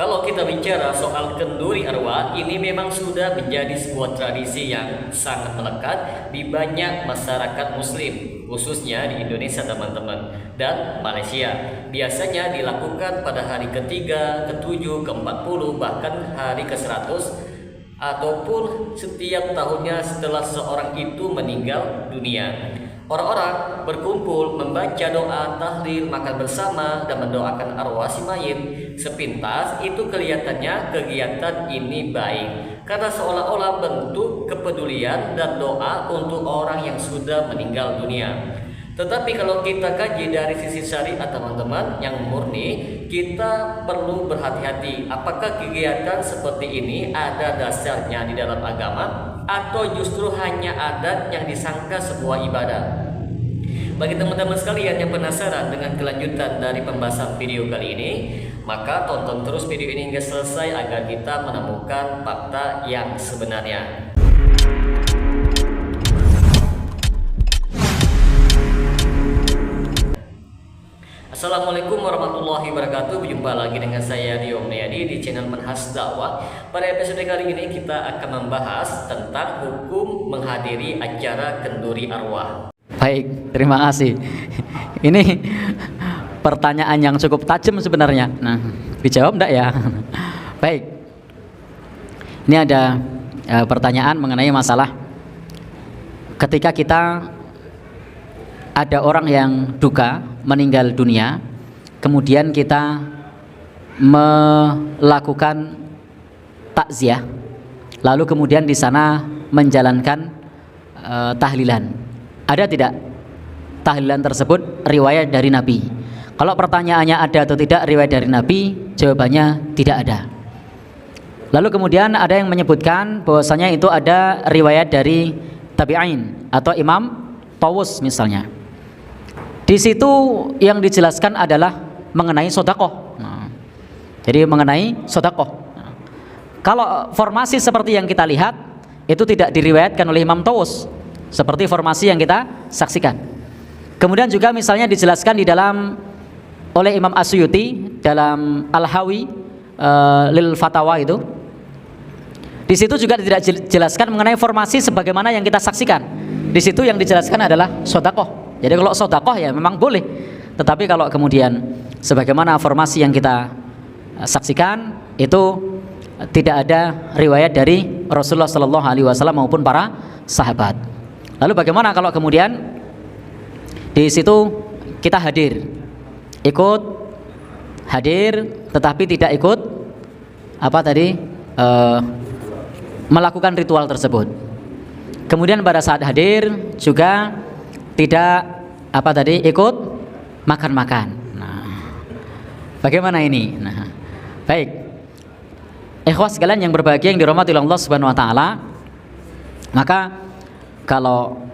Kalau kita bicara soal kenduri arwah, ini memang sudah menjadi sebuah tradisi yang sangat melekat di banyak masyarakat muslim, khususnya di Indonesia teman-teman, dan Malaysia. Biasanya dilakukan pada hari ketiga, ketujuh, ke-40, bahkan hari ke-100, ataupun setiap tahunnya setelah seseorang itu meninggal dunia. Orang-orang berkumpul membaca doa, tahlil, makan bersama, dan mendoakan arwah si mayit. Sepintas itu kelihatannya kegiatan ini baik karena seolah-olah bentuk kepedulian dan doa untuk orang yang sudah meninggal dunia. Tetapi kalau kita kaji dari sisi syariat teman-teman yang murni, kita perlu berhati-hati apakah kegiatan seperti ini ada dasarnya di dalam agama atau justru hanya adat yang disangka sebuah ibadah. Bagi teman-teman sekalian yang penasaran dengan kelanjutan dari pembahasan video kali ini, maka tonton terus video ini hingga selesai agar kita menemukan fakta yang sebenarnya. Assalamualaikum warahmatullahi wabarakatuh. Berjumpa lagi dengan saya Dio Meyadi di channel Manhaj Dakwah. Pada episode kali ini kita akan membahas tentang hukum menghadiri acara kenduri arwah. Baik, terima kasih. Ini pertanyaan yang cukup tajam sebenarnya. Nah, dijawab enggak ya? Baik. Ini ada pertanyaan mengenai masalah ketika kita ada orang yang duka, meninggal dunia, kemudian kita melakukan takziah, lalu kemudian di sana menjalankan tahlilan. Ada tidak tahlilan tersebut riwayat dari Nabi? Kalau pertanyaannya ada atau tidak riwayat dari Nabi, jawabannya tidak ada. Lalu kemudian ada yang menyebutkan bahwasanya itu ada riwayat dari tabi'in atau Imam Tawus misalnya. Di situ yang dijelaskan adalah mengenai sedekah. Jadi mengenai sedekah. Kalau formasi seperti yang kita lihat itu tidak diriwayatkan oleh Imam Tawus seperti formasi yang kita saksikan. Kemudian juga misalnya dijelaskan di dalam oleh Imam Asyuti dalam Al-Hawi lil Fatawa itu. Di situ juga tidak dijelaskan mengenai formasi sebagaimana yang kita saksikan. Di situ yang dijelaskan adalah sedekah. Jadi kalau sedekah ya memang boleh. Tetapi kalau kemudian sebagaimana formasi yang kita saksikan itu tidak ada riwayat dari Rasulullah Shallallahu Alaihi Wasallam maupun para sahabat. Lalu bagaimana kalau kemudian di situ kita ikut hadir, tetapi tidak ikut melakukan ritual tersebut. Kemudian pada saat hadir juga tidak ikut makan-makan. Nah, bagaimana ini? Nah, baik. Ikhwas sekalian yang berbahagia yang dirahmati oleh Allah Subhanahu wa taala, maka kalau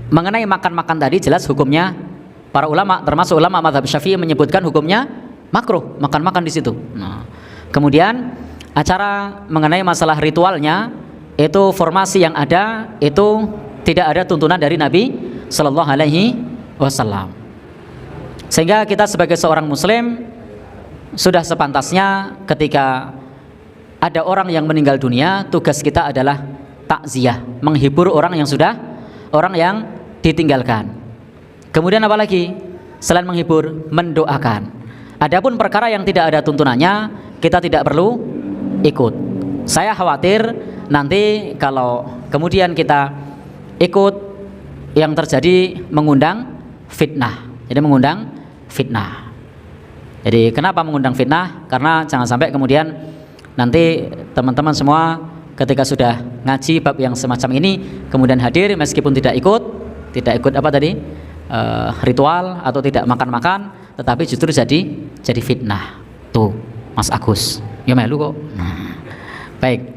mengenai makan-makan tadi jelas hukumnya para ulama termasuk ulama mazhab Syafi'i menyebutkan hukumnya makruh makan-makan di situ. Nah, kemudian acara mengenai masalah ritualnya itu formasi yang ada itu tidak ada tuntunan dari Nabi Sallallahu Alaihi Wasallam. Sehingga kita sebagai seorang Muslim sudah sepantasnya ketika ada orang yang meninggal dunia, tugas kita adalah takziah, menghibur orang yang ditinggalkan. Kemudian apa lagi? Selain menghibur, mendoakan. Adapun perkara yang tidak ada tuntunannya, kita tidak perlu ikut. Saya khawatir nanti kalau kemudian kita ikut yang terjadi mengundang fitnah. Jadi kenapa mengundang fitnah? Karena jangan sampai kemudian nanti teman-teman semua ketika sudah ngaji bab yang semacam ini kemudian hadir meskipun tidak ikut ritual atau tidak makan-makan, tetapi justru jadi fitnah. Tuh Mas Agus ya melu kok. Baik.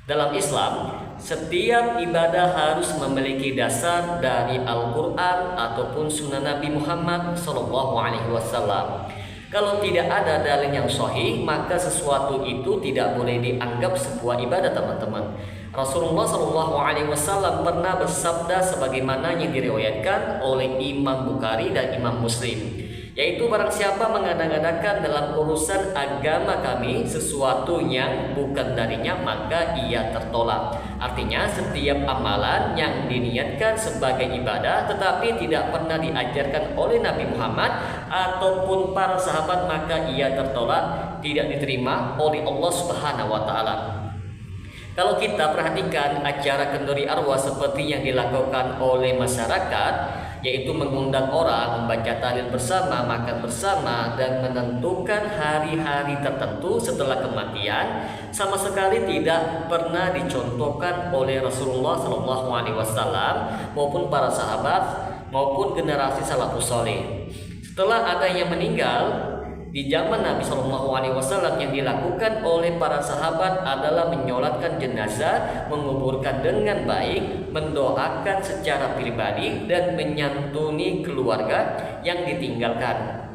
Dalam Islam, setiap ibadah harus memiliki dasar dari Al-Quran ataupun Sunnah Nabi Muhammad SAW. Kalau tidak ada dalil yang sahih, maka sesuatu itu tidak boleh dianggap sebuah ibadah, teman-teman. Rasulullah SAW pernah bersabda sebagaimana yang diriwayatkan oleh Imam Bukhari dan Imam Muslim. yaitu barang siapa mengada-ngadakan dalam urusan agama kami sesuatu yang bukan darinya, maka ia tertolak. Artinya setiap amalan yang diniatkan sebagai ibadah tetapi tidak pernah diajarkan oleh Nabi Muhammad ataupun para sahabat, maka ia tertolak, tidak diterima oleh Allah Subhanahu wa taala. Kalau kita perhatikan acara kenduri arwah seperti yang dilakukan oleh masyarakat, yaitu mengundang orang, membaca tahlil bersama, makan bersama, dan menentukan hari-hari tertentu setelah kematian, sama sekali tidak pernah dicontohkan oleh Rasulullah SAW maupun para sahabat maupun generasi salafus saleh. Setelah ada yang meninggal di zaman Nabi SAW, yang dilakukan oleh para sahabat adalah menyolatkan jenazah, menguburkan dengan baik, mendoakan secara pribadi, dan menyantuni keluarga yang ditinggalkan.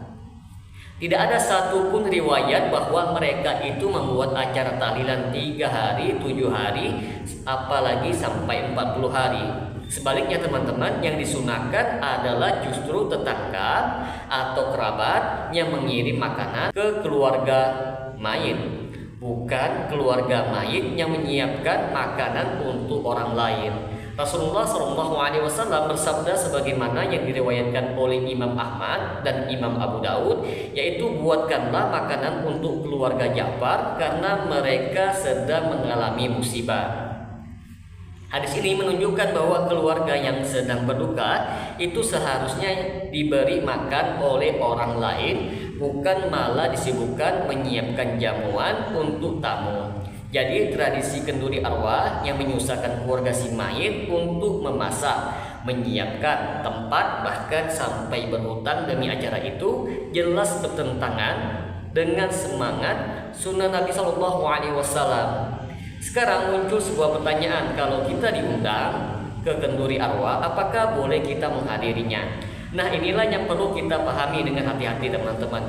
Tidak ada satupun riwayat bahwa mereka itu membuat acara tahlilan 3 hari, 7 hari, apalagi sampai 40 hari. Sebaliknya teman-teman, yang disunahkan adalah justru tetangga atau kerabat yang mengirim makanan ke keluarga mayit, bukan keluarga mayit yang menyiapkan makanan untuk orang lain. Rasulullah SAW bersabda sebagaimana yang diriwayatkan oleh Imam Ahmad dan Imam Abu Daud, yaitu buatkanlah makanan untuk keluarga Ja'far karena mereka sedang mengalami musibah. Hadis ini menunjukkan bahwa keluarga yang sedang berduka itu seharusnya diberi makan oleh orang lain, bukan malah disibukkan menyiapkan jamuan untuk tamu. Jadi tradisi kenduri arwah yang menyusahkan keluarga si mayit untuk memasak, menyiapkan tempat, bahkan sampai berhutang demi acara itu jelas bertentangan dengan semangat sunnah Nabi SAW. Sekarang muncul sebuah pertanyaan, kalau kita diundang ke kenduri arwah, apakah boleh kita menghadirinya? Nah, inilah yang perlu kita pahami dengan hati-hati teman-teman.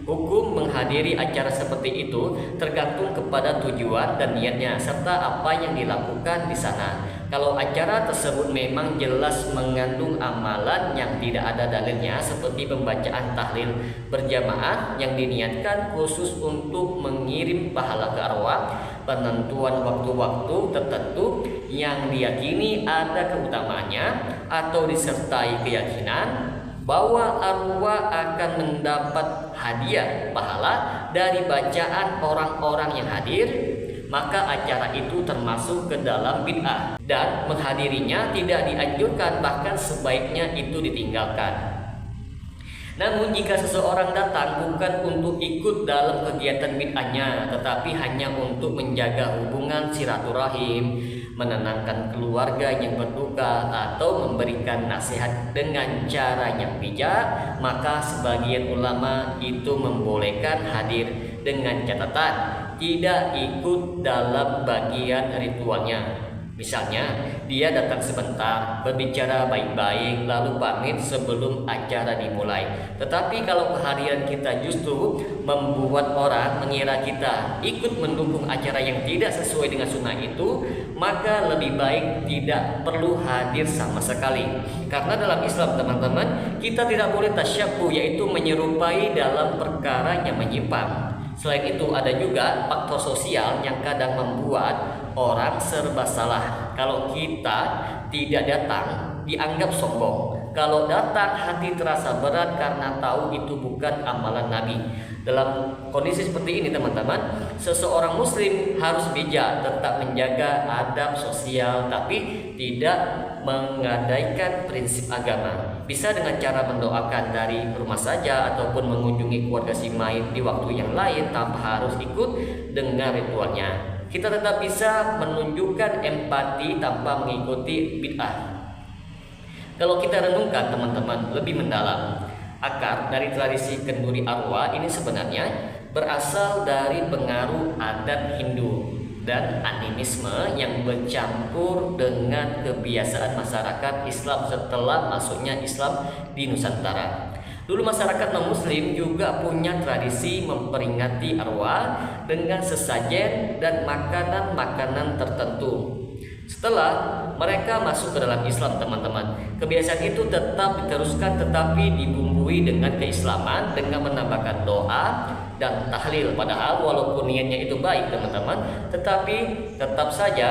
Hukum menghadiri acara seperti itu tergantung kepada tujuan dan niatnya serta apa yang dilakukan di sana. Kalau acara tersebut memang jelas mengandung amalan yang tidak ada dalilnya seperti pembacaan tahlil berjamaah yang diniatkan khusus untuk mengirim pahala ke arwah, penentuan waktu-waktu tertentu yang diyakini ada keutamaannya, atau disertai keyakinan bahwa arwah akan mendapat hadiah pahala dari bacaan orang-orang yang hadir, maka acara itu termasuk ke dalam bid'ah dan menghadirinya tidak dianjurkan, bahkan sebaiknya itu ditinggalkan. Namun jika seseorang datang bukan untuk ikut dalam kegiatan bid'ahnya, tetapi hanya untuk menjaga hubungan silaturahim, menenangkan keluarga yang berduka, atau memberikan nasihat dengan cara yang bijak, maka sebagian ulama itu membolehkan hadir dengan catatan tidak ikut dalam bagian ritualnya. Misalnya, dia datang sebentar, berbicara baik-baik, lalu pamit sebelum acara dimulai. Tetapi kalau kehadiran kita justru membuat orang mengira kita ikut mendukung acara yang tidak sesuai dengan sunnah itu, maka lebih baik tidak perlu hadir sama sekali. Karena dalam Islam teman-teman, kita tidak boleh tasyabbuh, yaitu menyerupai dalam perkara yang menyimpang. Selain itu ada juga faktor sosial yang kadang membuat orang serba salah. Kalau kita tidak datang dianggap sombong. Kalau datang hati terasa berat karena tahu itu bukan amalan Nabi. Dalam kondisi seperti ini teman-teman, seseorang muslim harus bijak, tetap menjaga adab sosial tapi tidak menggadaikan prinsip agama. Bisa dengan cara mendoakan dari rumah saja ataupun mengunjungi keluarga si mayit di waktu yang lain tanpa harus ikut dengan ritualnya. Kita tetap bisa menunjukkan empati tanpa mengikuti bid'ah. Kalau kita renungkan teman-teman lebih mendalam, akar dari tradisi kenduri arwah ini sebenarnya berasal dari pengaruh adat Hindu dan animisme yang bercampur dengan kebiasaan masyarakat Islam setelah masuknya Islam di Nusantara. Dulu masyarakat non-muslim juga punya tradisi memperingati arwah dengan sesajen dan makanan-makanan tertentu. Setelah mereka masuk ke dalam Islam, teman-teman, kebiasaan itu tetap diteruskan tetapi dibumbui dengan keislaman dengan menambahkan doa dan tahlil. Padahal walaupun niatnya itu baik, teman-teman, tetapi tetap saja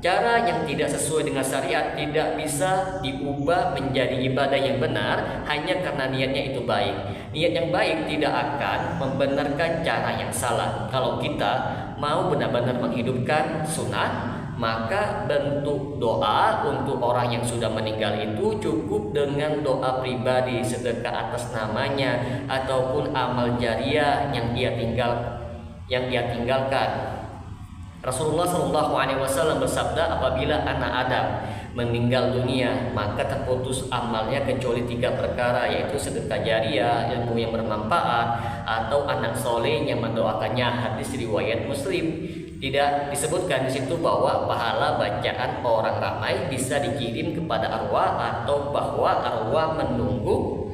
cara yang tidak sesuai dengan syariat tidak bisa diubah menjadi ibadah yang benar hanya karena niatnya itu baik. Niat yang baik tidak akan membenarkan cara yang salah. Kalau kita mau benar-benar menghidupkan sunnah, maka bentuk doa untuk orang yang sudah meninggal itu cukup dengan doa pribadi, sedekah atas namanya, ataupun amal jariah yang ia tinggalkan. Rasulullah Shallallahu Alaihi Wasallam bersabda, apabila anak Adam meninggal dunia maka terputus amalnya kecuali 3 perkara, yaitu sedekah jariah, ilmu yang bermanfaat, atau anak soleh yang mendoakannya. Hadis riwayat Muslim. Tidak disebutkan di situ bahwa pahala bacaan orang ramai bisa dikirim kepada arwah atau bahwa arwah menunggu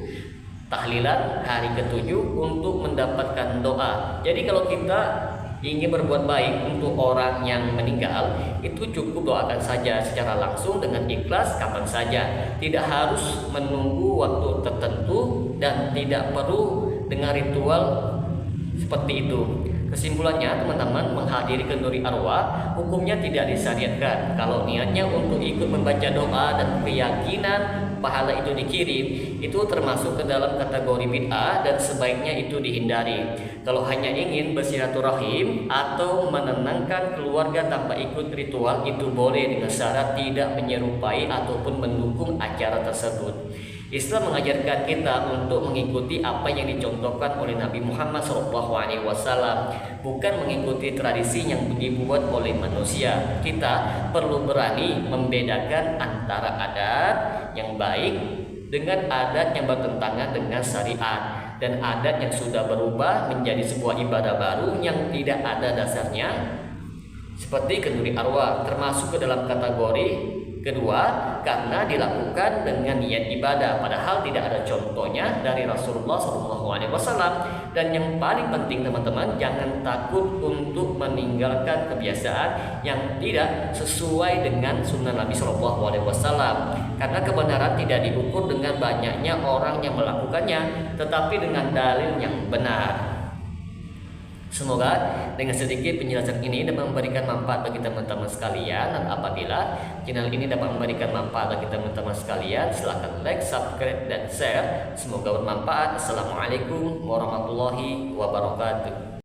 tahlilan hari ke-7 untuk mendapatkan doa. Jadi kalau kita ingin berbuat baik untuk orang yang meninggal, itu cukup doakan saja secara langsung dengan ikhlas kapan saja. Tidak harus menunggu waktu tertentu dan tidak perlu dengan ritual seperti itu. Kesimpulannya, teman-teman, menghadiri kenduri arwah hukumnya tidak disyariatkan. Kalau niatnya untuk ikut membaca doa dan keyakinan pahala itu dikirim, itu termasuk ke dalam kategori bid'ah dan sebaiknya itu dihindari. Kalau hanya ingin bersilaturahim atau menenangkan keluarga tanpa ikut ritual, itu boleh dengan syarat tidak menyerupai ataupun mendukung acara tersebut. Islam mengajarkan kita untuk mengikuti apa yang dicontohkan oleh Nabi Muhammad SAW, bukan mengikuti tradisi yang dibuat oleh manusia. Kita perlu berani membedakan antara adat yang baik dengan adat yang bertentangan dengan syariat, dan adat yang sudah berubah menjadi sebuah ibadah baru yang tidak ada dasarnya, seperti kenduri arwah, termasuk ke dalam kategori kedua karena dilakukan dengan niat ibadah, padahal tidak ada contohnya dari Rasulullah SAW. Dan yang paling penting, teman-teman, jangan takut untuk meninggalkan kebiasaan yang tidak sesuai dengan sunnah Nabi SAW, karena kebenaran tidak diukur dengan banyaknya orang yang melakukannya, tetapi dengan dalil yang benar. Semoga dengan sedikit penjelasan ini dapat memberikan manfaat bagi teman-teman sekalian, dan apabila channel ini dapat memberikan manfaat bagi teman-teman sekalian, silahkan like, subscribe, dan share. Semoga bermanfaat. Assalamualaikum warahmatullahi wabarakatuh.